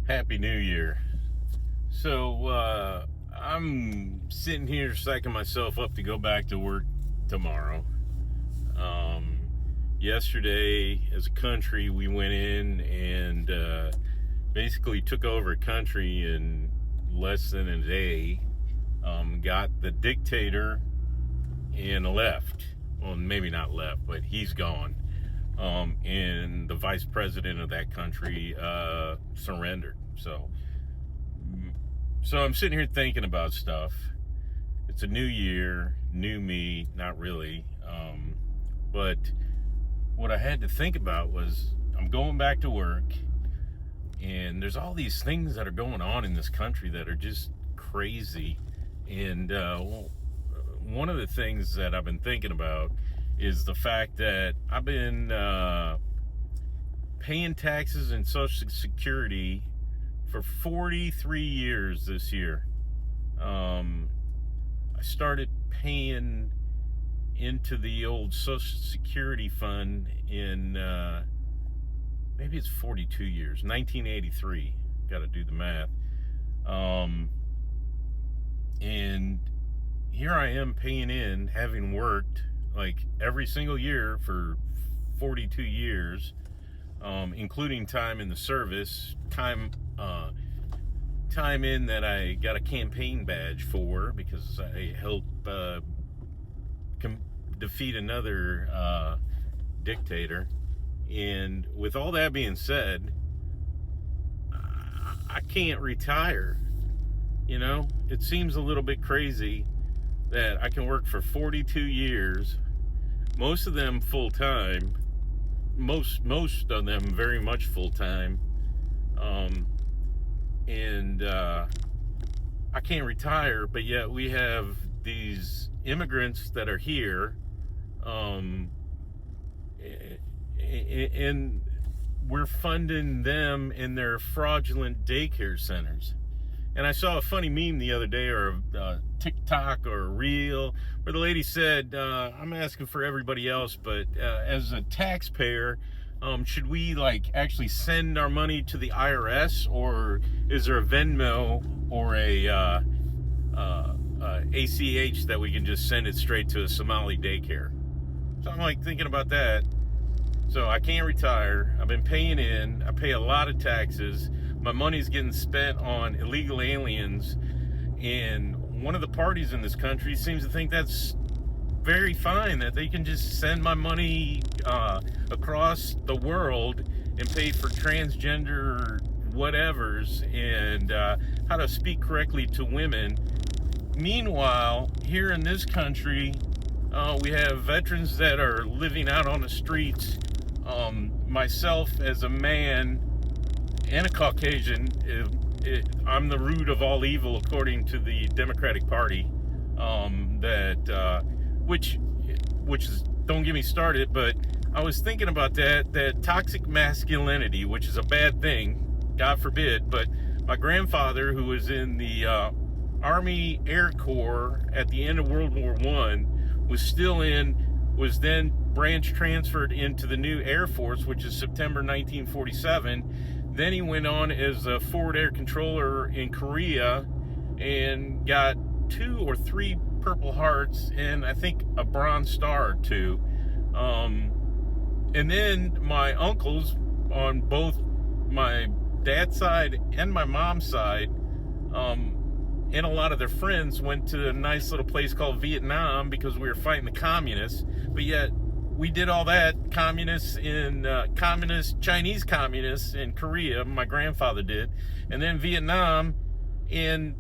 Happy New Year. I'm sitting here psyching myself up to go back to work tomorrow. Um, Yesterday, as a country, we went in and basically took over a country in less than a day. Got the dictator and left. Well, maybe not left, but he's gone. And the vice president of that country surrendered. So I'm sitting here thinking about stuff. It's a new year, new me, not really. But what I had to think about was I'm going back to work, and there's all these things that are going on in this country that are just crazy. And one of the things that I've been thinking about is the fact that I've been paying taxes and Social Security for 43 years this year. I started paying into the old Social Security fund in maybe it's 42 years, 1983. Got to do the math. And here I am paying in, having worked like every single year for 42 years, including time in the service, time in that I got a campaign badge for because I helped defeat another dictator. And with all that being said, I can't retire. You know, it seems a little bit crazy that I can work for 42 years, most of them full time, most of them very much full time, and I can't retire, but yet we have these immigrants that are here, and we're funding them in their fraudulent daycare centers. And I saw a funny meme the other day, or a TikTok or a reel, where the lady said, I'm asking for everybody else, but as a taxpayer, should we like actually send our money to the IRS, or is there a Venmo or a ACH that we can just send it straight to a Somali daycare? So I'm like thinking about that. So I can't retire. I've been paying in. I pay a lot of taxes. My money's getting spent on illegal aliens, and one of the parties in this country seems to think that's very fine, that they can just send my money across the world and pay for transgender whatevers and how to speak correctly to women. Meanwhile, here in this country, we have veterans that are living out on the streets. Myself as a man and a Caucasian, I'm the root of all evil according to the Democratic Party. Which is, don't get me started, but I was thinking about that toxic masculinity, which is a bad thing, God forbid. But my grandfather, who was in the Army Air Corps at the end of World War I, was then branch transferred into the new Air Force, which is September 1947. Then he went on as a forward air controller in Korea and got 2 or 3 Purple Hearts and I think a Bronze Star or 2. And then my uncles on both my dad's side and my mom's side, and a lot of their friends went to a nice little place called Vietnam because we were fighting the communists. But yet we did all that Chinese communists in Korea. My grandfather did, and then Vietnam, and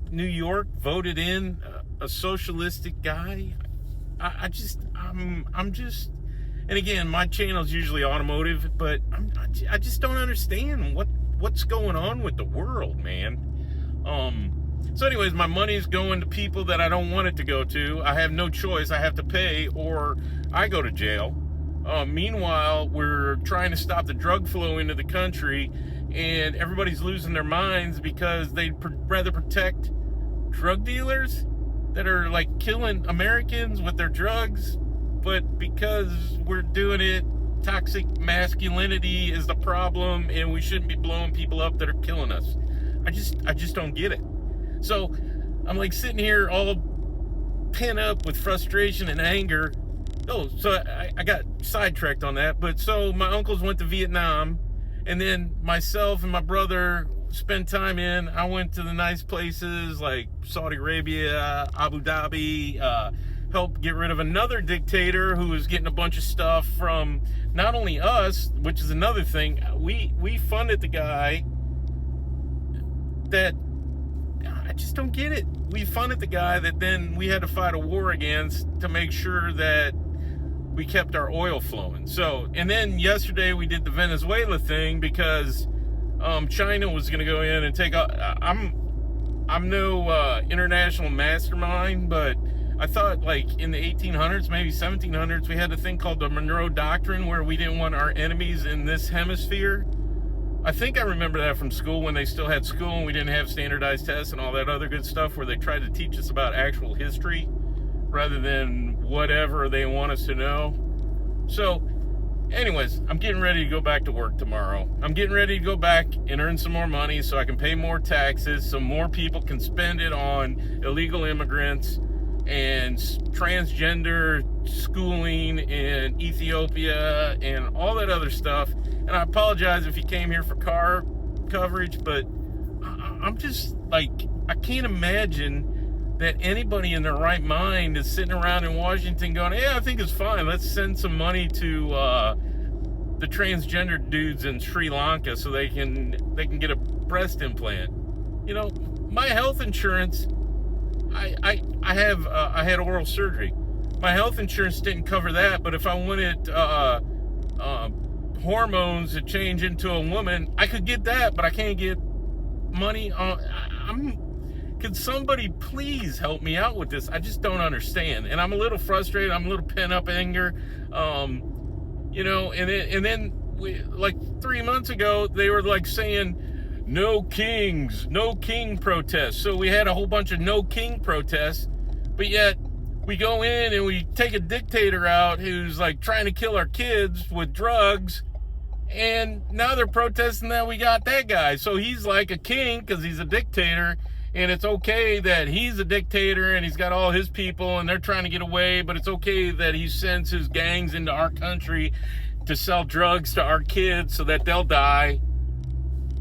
New York voted in a socialistic guy. I'm just, and again, my channel's usually automotive, but I just don't understand what's going on with the world, man. So anyways, my money's going to people that I don't want it to go to. I have no choice. I have to pay or I go to jail. Meanwhile, we're trying to stop the drug flow into the country, and everybody's losing their minds because they'd rather protect drug dealers that are like killing Americans with their drugs. But because we're doing it toxic masculinity is the problem and we shouldn't be blowing people up that are killing us. I just don't get it. So I'm like sitting here all pent up with frustration and anger. Oh, so I got sidetracked on that. But so my uncles went to Vietnam, and then myself and my brother spent time in. I went to the nice places like Saudi Arabia, Abu Dhabi, helped get rid of another dictator who was getting a bunch of stuff from not only us, which is another thing. We funded the guy that, I just don't get it. We funded the guy that then we had to fight a war against to make sure that we kept our oil flowing. So, and then yesterday we did the Venezuela thing because China was going to go in and take. I'm no international mastermind, but I thought like in the 1800s, maybe 1700s, we had a thing called the Monroe Doctrine where we didn't want our enemies in this hemisphere. I think I remember that from school when they still had school and we didn't have standardized tests and all that other good stuff where they tried to teach us about actual history rather than whatever they want us to know. So, anyways, I'm getting ready to go back to work tomorrow. I'm getting ready to go back and earn some more money so I can pay more taxes, so more people can spend it on illegal immigrants and transgender schooling in Ethiopia and all that other stuff. And I apologize if you came here for car coverage, but I'm just like, I can't imagine that anybody in their right mind is sitting around in Washington going, yeah, I think it's fine. Let's send some money to the transgender dudes in Sri Lanka so they can get a breast implant. You know, my health insurance, I had oral surgery. My health insurance didn't cover that, but if I wanted hormones to change into a woman, I could get that, but I can't get money on. Could somebody please help me out with this? I just don't understand, and I'm a little frustrated. I'm a little pent up anger, you know. And then we, like 3 months ago, they were like saying no king protests. So we had a whole bunch of no king protests, but yet we go in and we take a dictator out who's like trying to kill our kids with drugs. And now they're protesting that we got that guy. So he's like a king because he's a dictator. And it's okay that he's a dictator and he's got all his people and they're trying to get away. But it's okay that he sends his gangs into our country to sell drugs to our kids so that they'll die.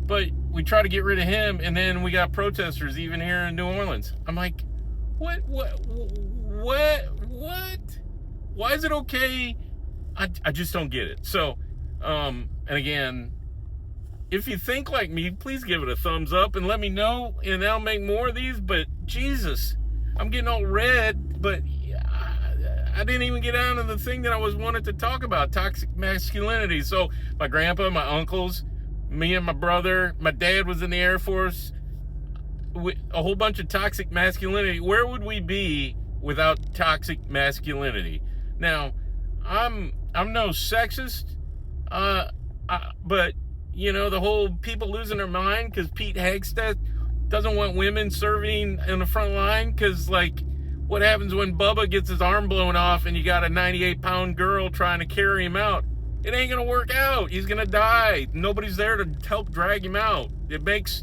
But we try to get rid of him. And then we got protesters even here in New Orleans. I'm like, what? Why is it okay? I just don't get it. So, and again, if you think like me, please give it a thumbs up and let me know, and I'll make more of these. But Jesus, I'm getting all red, but I didn't even get down to the thing that I was wanted to talk about, toxic masculinity. So my grandpa, my uncles, me and my brother, my dad was in the Air Force, a whole bunch of toxic masculinity. Where would we be without toxic masculinity? Now, I'm no sexist, but you know, the whole people losing their mind because Pete Hegseth doesn't want women serving in the front line because, like, what happens when Bubba gets his arm blown off and you got a 98-pound girl trying to carry him out? It ain't gonna work out. He's gonna die. Nobody's there to help drag him out. It makes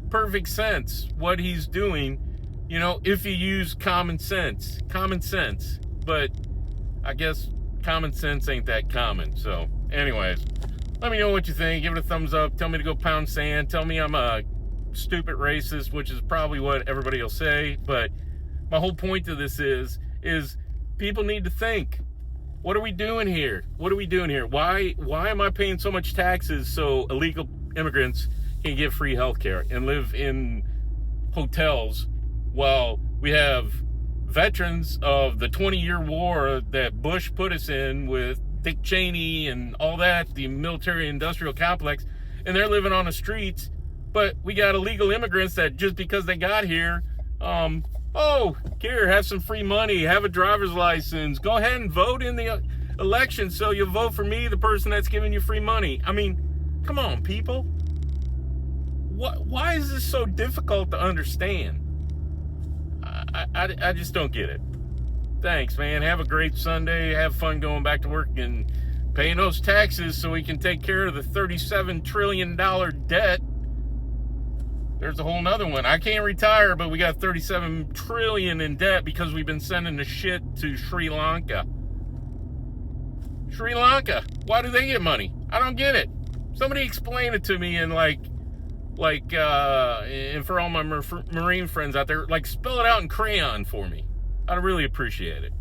perfect sense what he's doing, you know, if you use common sense. But I guess common sense ain't that common. So anyways, let me know what you think. Give it a thumbs up. Tell me to go pound sand. Tell me I'm a stupid racist, which is probably what everybody will say. But my whole point to this is people need to think. What are we doing here? Why am I paying so much taxes so illegal immigrants can get free health care and live in hotels while we have veterans of the 20-year war that Bush put us in with Dick Cheney and all that, the military-industrial complex, and they're living on the streets, but we got illegal immigrants that just because they got here, here, have some free money, have a driver's license, go ahead and vote in the election so you'll vote for me, the person that's giving you free money. I mean, come on, people. Why is this so difficult to understand? I just don't get it. Thanks, man. Have a great Sunday. Have fun going back to work and paying those taxes so we can take care of the $37 trillion debt. There's a whole nother one. I can't retire, but we got $37 trillion in debt because we've been sending the shit to Sri Lanka. Sri Lanka. Why do they get money? I don't get it. Somebody explain it to me and and for all my Marine friends out there, spell it out in crayon for me. I'd really appreciate it.